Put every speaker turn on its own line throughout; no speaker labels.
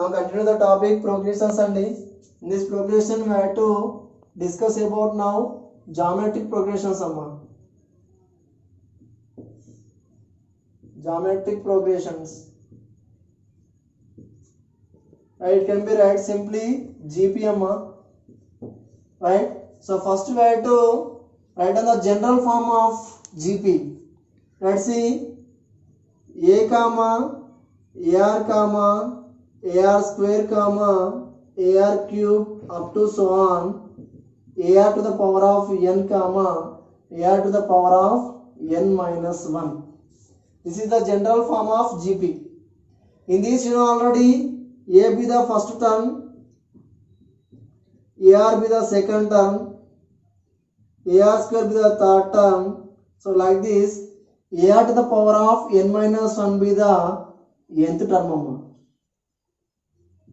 Now continue the topic progressions only. In this progression we have to discuss about now geometric progressions amma. Geometric progressions. Right, it can be write simply GP amma. Right. So first we have to write on the general form of GP. Let's see A comma AR comma AR square comma AR cube up to so on AR to the power of n comma AR to the power of n minus 1. This is the general form of GP. In this you know already A be the first term, AR be the second term, AR square be the third term. So like this AR to the power of n minus 1 be the nth term.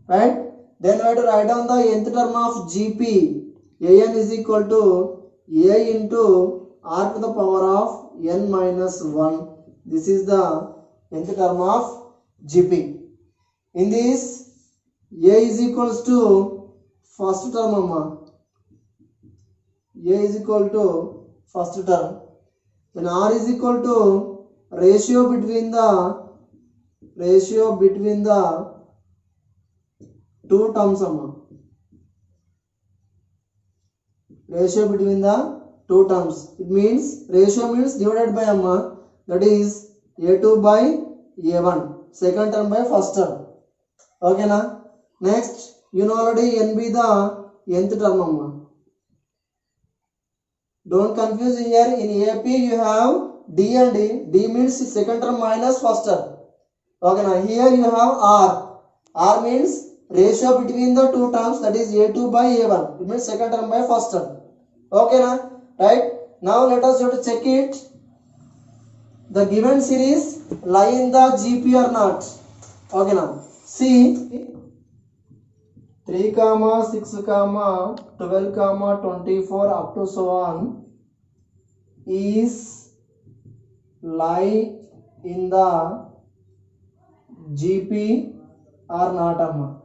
Right? Then we have to write down the nth term of GP. An is equal to A into R to the power of n minus 1. This is the nth term of GP. In this, A is equals to first term. A is equal to first term. Then R is equal to ratio between the two terms. Ratio between the two terms. It means ratio means divided by that is A2 by A1. Second term by first term. Okay na? Next, you know already n be the nth term. Don't confuse here. In AP you have D and D. D means second term minus first term. Okay na? Here you have R. R means ratio between the two terms, that is A2 by A1. It means second term by first term. Okay na? Right? Now let us have to check it. The given series lie in the GP or not. Okay na? See 3, 6, 12, 24 up to so on is lie in the GP or not.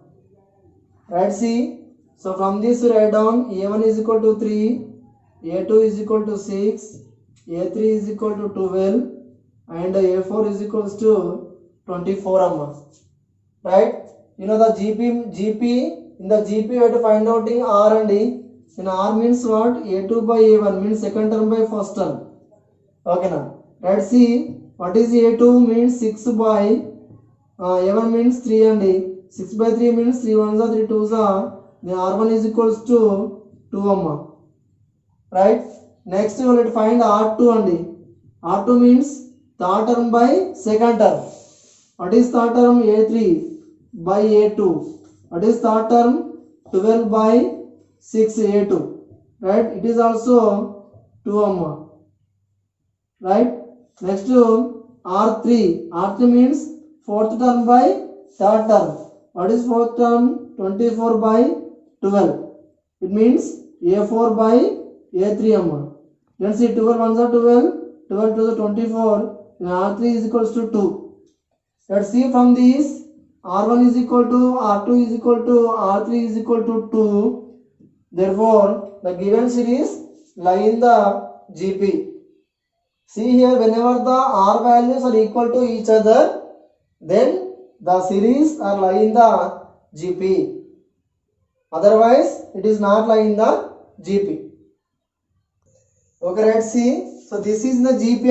Right, see. So from this we write down A1 is equal to 3, A2 is equal to 6, A3 is equal to 12 and A4 is equals to 24. Right? You know the GP in the GP we have to find out in R and D. In R means what? A2 by A1 means second term by first term. Okay now. Let's see what is A2 means 6 by A1 means 3 and D. 6 by 3 means 3 ones are 3 twos are. Then R1 is equals to 2 right? Next we will find R2 and D. R2 means third term by second term. What is third term? A3 by A2. What is third term? 12 by 6 A2. Right? It is also 2 right? Next to R3. R3 means fourth term by third term. What is fourth term? 24 by 12. It means A4 by A3 Let's see 12 ones are 12, 12 to the 24. And R3 is equals to 2. Let's see from these R1 is equal to R2 is equal to R3 is equal to 2. Therefore, the given series lie in the GP. See here, whenever the R values are equal to each other, then the series are lie in the GP. Otherwise, it is not lie in the GP. Okay, let's see. So this is in the GP.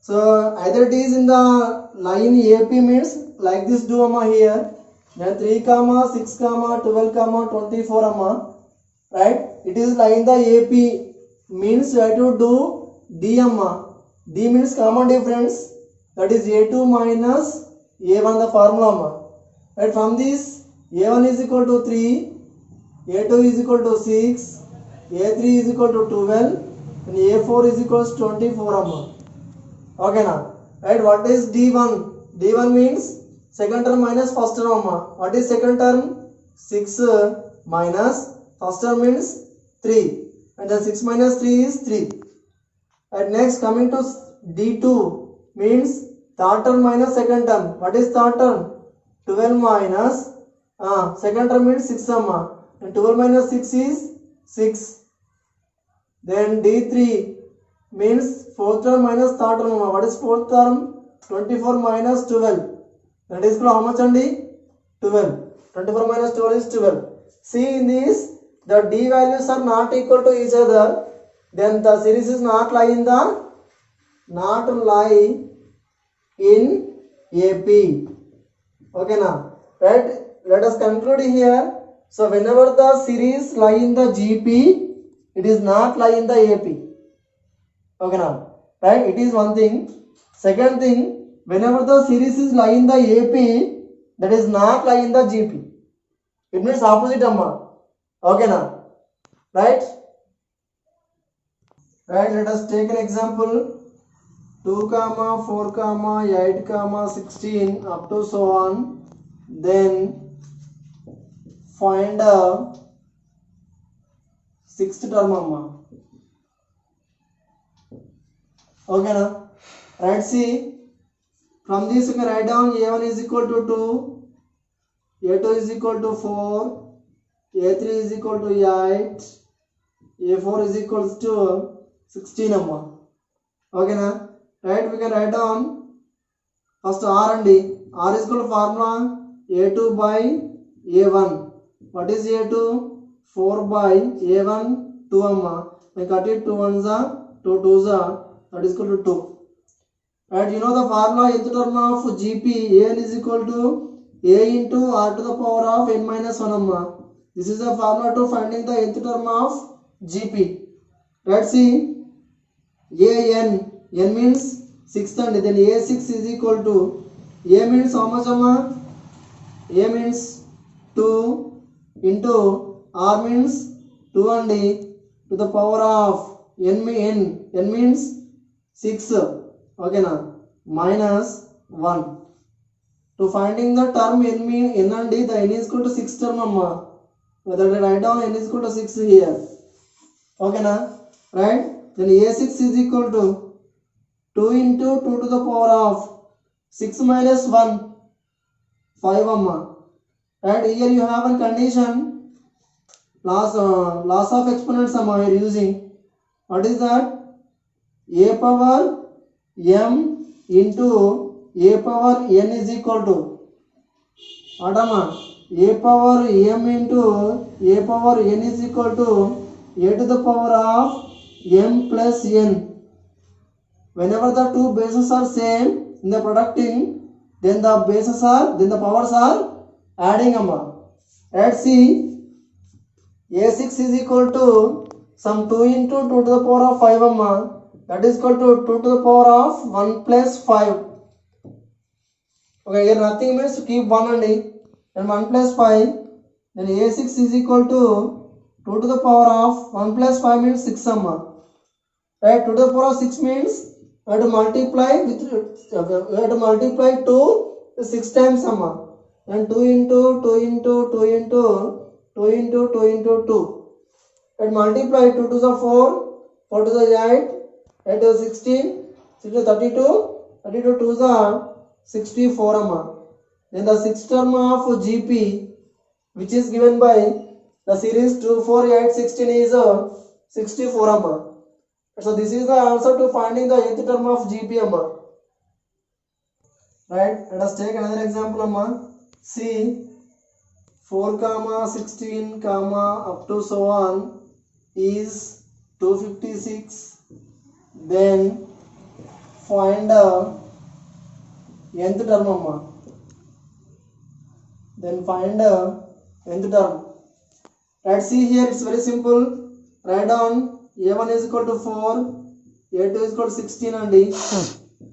So either it is in the line AP means like this do here. Then 3, 6, 12, 24 right? It is line the AP means you have to do D D means common difference, that is A2 minus A1 the formula. Right? From this A1 is equal to 3, A2 is equal to 6, A3 is equal to 12 and A4 is equals to 24 Okay na? Right? What is D1? D1 means second term minus first term. What is second term? 6 minus first term means 3 and then 6 minus 3 is 3. And next coming to D2 means third term minus second term. What is third term? 12 minus second term means 6 amma, and 12 minus 6 is 6. Then D3 means fourth term minus third term amma. What is fourth term? 24 minus 12. That is how much andi? 12. 24 minus 12 is 12. See in this, the D values are not equal to each other. Then the series is not lie in AP. Okay now, right? Let us conclude here. So whenever the series lie in the GP, it is not lie in the AP. Okay now, right? It is one thing. Second thing, whenever the series is lie in the AP, that is not lie in the GP. It means opposite amma. Okay now, right? Right, let us take an example. 2, 4, 8, 16 up to so on. Then find a sixth term amma. Okay na? Right, see, from this you can write down A1 is equal to 2, A2 is equal to 4, A3 is equal to 8, A4 is equal to 16 amma. Okay na? Right, we can write down first R and D. R is equal to formula A2 by A1. What is A2? 4 by A1 2 amma. I cut it 2 ones are 2 twos are, that is equal to 2. Right, you know the formula nth term of GP, An is equal to A into R to the power of n minus 1 amma. This is the formula to finding the nth term of GP. Right, see, An, n means 6 and then A6 is equal to, A means how much amma? A means 2 into R means 2 and to the power of n means 6. Okay na, minus 1. To finding the term n and d, the n is equal to 6 term amma. Whether I write down n is equal to 6 here. Okay na, right? Then A6 is equal to 2 into 2 to the power of 6 minus 1, 5 amma. Right, here you have a condition, loss of exponents amma you are using. What is that? A power m into a power n is equal to what amma? A power m into a power n is equal to a to the power of m plus n. Whenever the two bases are same in the producting, then the powers are adding amma. Let's see, A6 is equal to some 2 into 2 to the power of 5 amma. That is equal to 2 to the power of 1 plus 5. Okay, here nothing means to keep 1 only. Then 1 plus 5. Then A6 is equal to 2 to the power of 1 plus 5 means 6 amma. Right, 2 to the power of 6 means we have to multiply 2 6 times amma. Then 2 into 2 into 2 into 2 into 2 into 2. And multiply 2 to the 4, 4 to the 8, 8 to the 16, 6 to 32, 32 to the 64 amma. Then the sixth term of GP, which is given by the series 2, 4, 8, 16 is 64 amma. So this is the answer to finding the nth term of GP amma. Right, let us take another example amma. See, 4, 16, up to so on is 256. Then find the nth term amma. Then find the nth term. Right, see here it's very simple. Write down A1 is equal to 4, A2 is equal to 16 and D.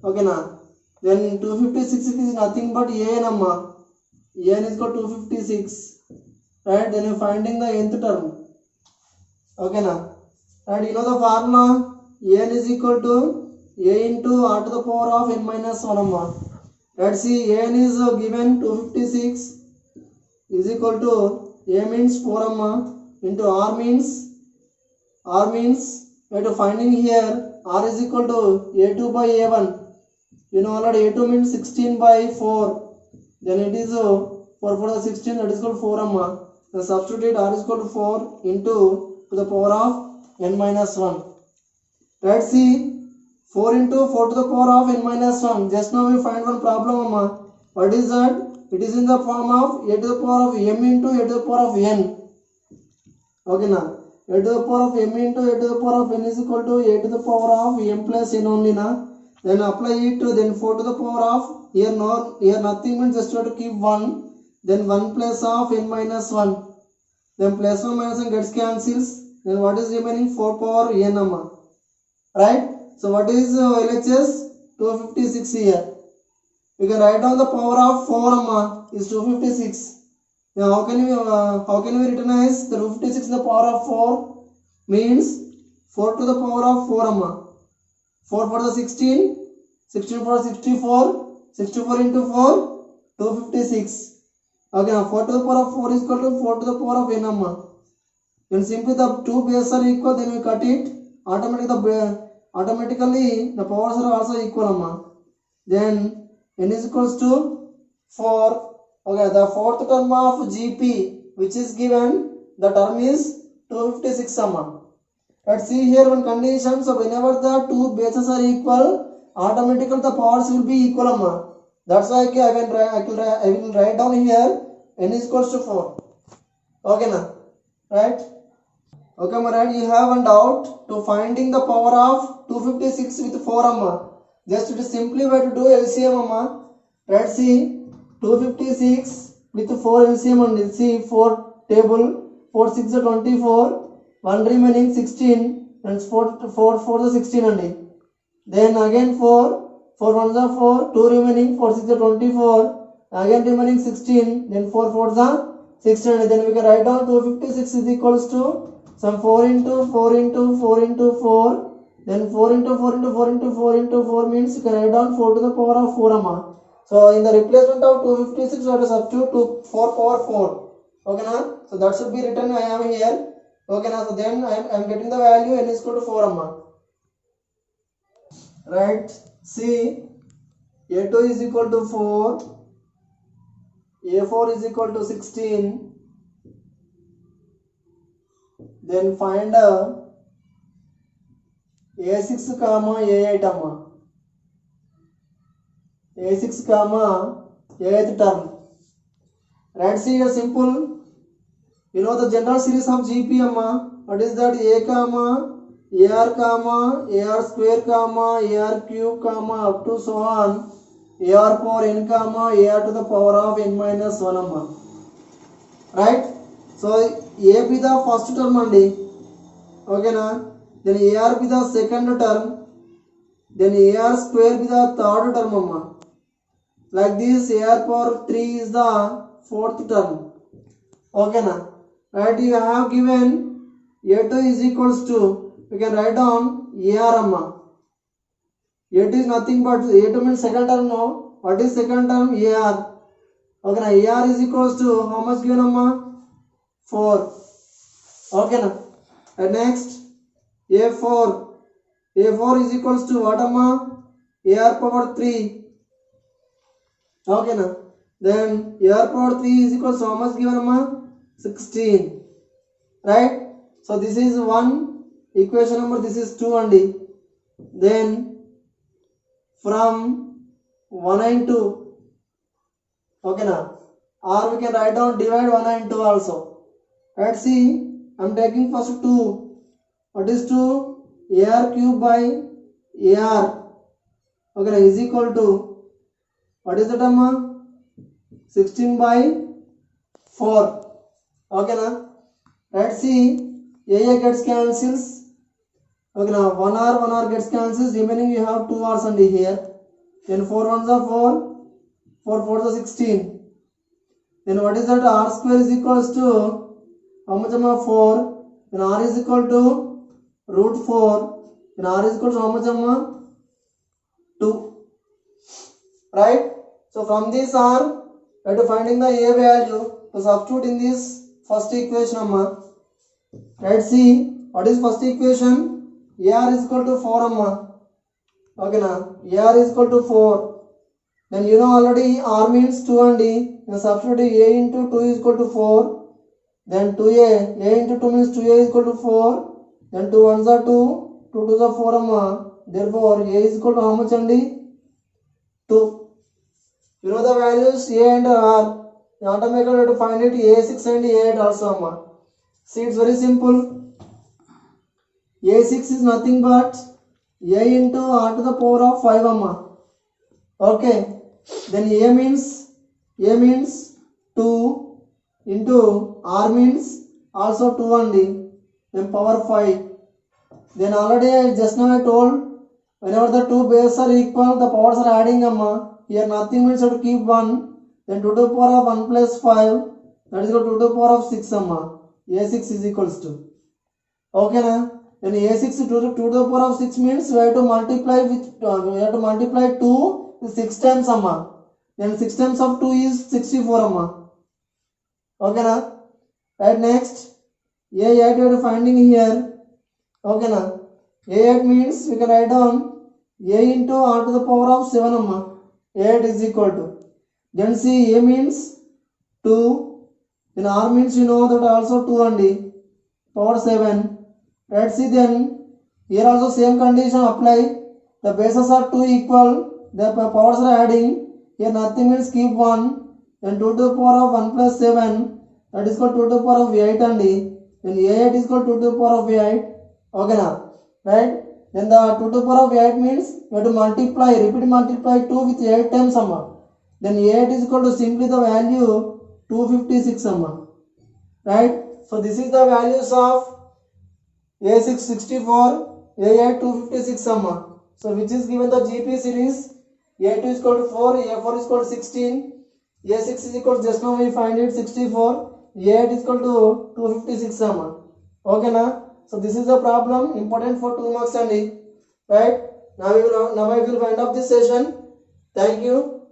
Okay na. Then 256 is nothing but An amma. An is equal to 256. Right, then you're finding the nth term. Okay na. Right, you know the formula. An is equal to A into R to the power of n minus 1 amma. Let's see, An is given 256 is equal to A means 4 amma into R means we have to finding here R is equal to A2 by A1. You know already A2 means 16 by 4. Then it is 4 4 16, that is equal to 4 amma. Then substitute r is equal to 4 into to the power of n minus 1. Right, see, 4 into 4 to the power of n minus 1. Just now we find one problem amma. What is that? It is in the form of a to the power of m into a to the power of n. Okay now, a to the power of m into a to the power of n is equal to a to the power of m plus n only na. Then apply it to then 4 to the power of here nothing means just to keep 1. Then 1 plus of n minus 1. Then plus 1 minus 1 gets cancels. Then what is remaining? 4 power n amma. Right? So what is LHS? 256 here. We can write down the power of 4 amma is 256. Now how can we recognize the 256 in the power of 4 means 4 to the power of 4 amma. 4 for the 16, 16 for 64, 64 into 4, 256. Okay, now 4 to the power of 4 is equal to 4 to the power of n amma. When simply the two bases are equal, then we cut it. Automatically the powers are also equal amma. Then n is equals to 4. Okay, the fourth term of GP which is given, the term is 256 amma. Let's see here one condition. So whenever the two bases are equal, automatically the powers will be equal amma. That's why I will write down here n is equals to 4. Okay na, right? Okay my right, you have one doubt to finding the power of 256 with 4 amma. Just it is simply way to do LCM amma. Right, see, 256 with 4 LCM and see 4 table, 4 6 are 24, 1 remaining 16 and 4 the 16 only. Then again 4 1s are 4, 2 remaining, 4 6 are 24, again remaining 16, then 4 4s are 16. Then we can write down 256 is equals to some 4 into 4 into 4 into 4. Then 4 into 4 into 4 into 4 into 4 means you can write down 4 to the power of 4 amma. So in the replacement of 256 we have to substitute to 4 power 4. Okay na? So that should be written I am here. Okay na? So then I am getting the value n is equal to 4 amma. Right? See, A2 is equal to 4, A4 is equal to 16. Then find A6 comma A8 amma. A6 comma A8 term. Right, see here simple. You know the general series of GP amma. What is that? A comma AR comma AR square comma AR cube comma up to so on AR power n comma AR to the power of n minus 1 amma. Right? So A be the first term andi. Okay na? Then AR be the second term. Then AR square be the third term amma. Like this, AR power 3 is the fourth term. Okay na? Right, you have given A2 is equals to, we can write down AR amma. A2 is nothing but, A2 means second term no. What is second term? AR. Okay na? AR is equals to, how much given amma? 4. Okay na? And next, A4. A4 is equals to what amma? AR power 3. Okay na? Then AR power 3 is equals to how much given amma? 16. Right? So this is one equation number, this is 2 only. Then from 1 and 2. Okay na? Or we can write down divide 1 and 2 also. Right, see, I am taking first 2. What is 2? AR cube by AR. Okay na, is equal to, what is the term? 16 by 4. Okay na? Right, see, AA gets cancels. Okay now 1 R gets cancels. Remaining you have 2 R's only here. Then 4 1s are 4, 4 4s are 16. Then what is that? R square is equals to how much amma? 4. Then R is equal to root 4. Then R is equal to how much amma? 2. Right? So from this R, we have to finding the A value. So substitute in this first equation amma. Right, see, what is first equation? AR is equal to 4 amma. Okay na? AR is equal to 4. then you know already R means 2 and then substitute A into 2 is equal to 4. Then 2A, A into 2 means 2A is equal to 4. Then 2 ones are 2, 2 twos are 4 amma. Therefore A is equal to how much andi? 2. You know the values A and R. You automatically have to find it A6 and A8 also amma. See, it's very simple. A6 is nothing but A into R to the power of 5 amma. Okay. Then A means 2 into R means also 2 only. Then power 5. Then already just now I told, whenever the two bases are equal, the powers are adding amma. Here nothing means you have to keep 1. Then 2 to the power of 1 plus 5. That is equal to 2 to the power of 6 amma. A6 is equals to. Okay na? Then A6 to the power of 6 means we have to multiply with 2 with 6 times amma. Then 6 times of 2 is 64 amma. Okay na? Right, next. A8 we are finding here. Okay na? A8 means we can write down A into R to the power of 7 amma. A8 is equal to. Then see, A means 2. Then R means you know that also 2 only. Power 7. Right, see then, here also same condition apply. The bases are 2 equal. The powers are adding. Here nothing means keep 1. Then 2 to the power of 1 plus 7. That is called 2 to the power of 8 only. Then A8 is called 2 to the power of 8. Okay now. Right? Then the 2 to the power of 8 means you have to multiply, repeat multiply 2 with 8 times amma. Then 8 is equal to simply the value 256 amma. Right? So this is the values of A6 64, A8 256 amma. So which is given the GP series. A2 is equal to 4, A4 is equal to 16, A6 is equal to just now we find it 64, A8 is equal to 256 amma. Okay na? So this is the problem important for 2 marks only. Right? Now I will wind up this session. Thank you.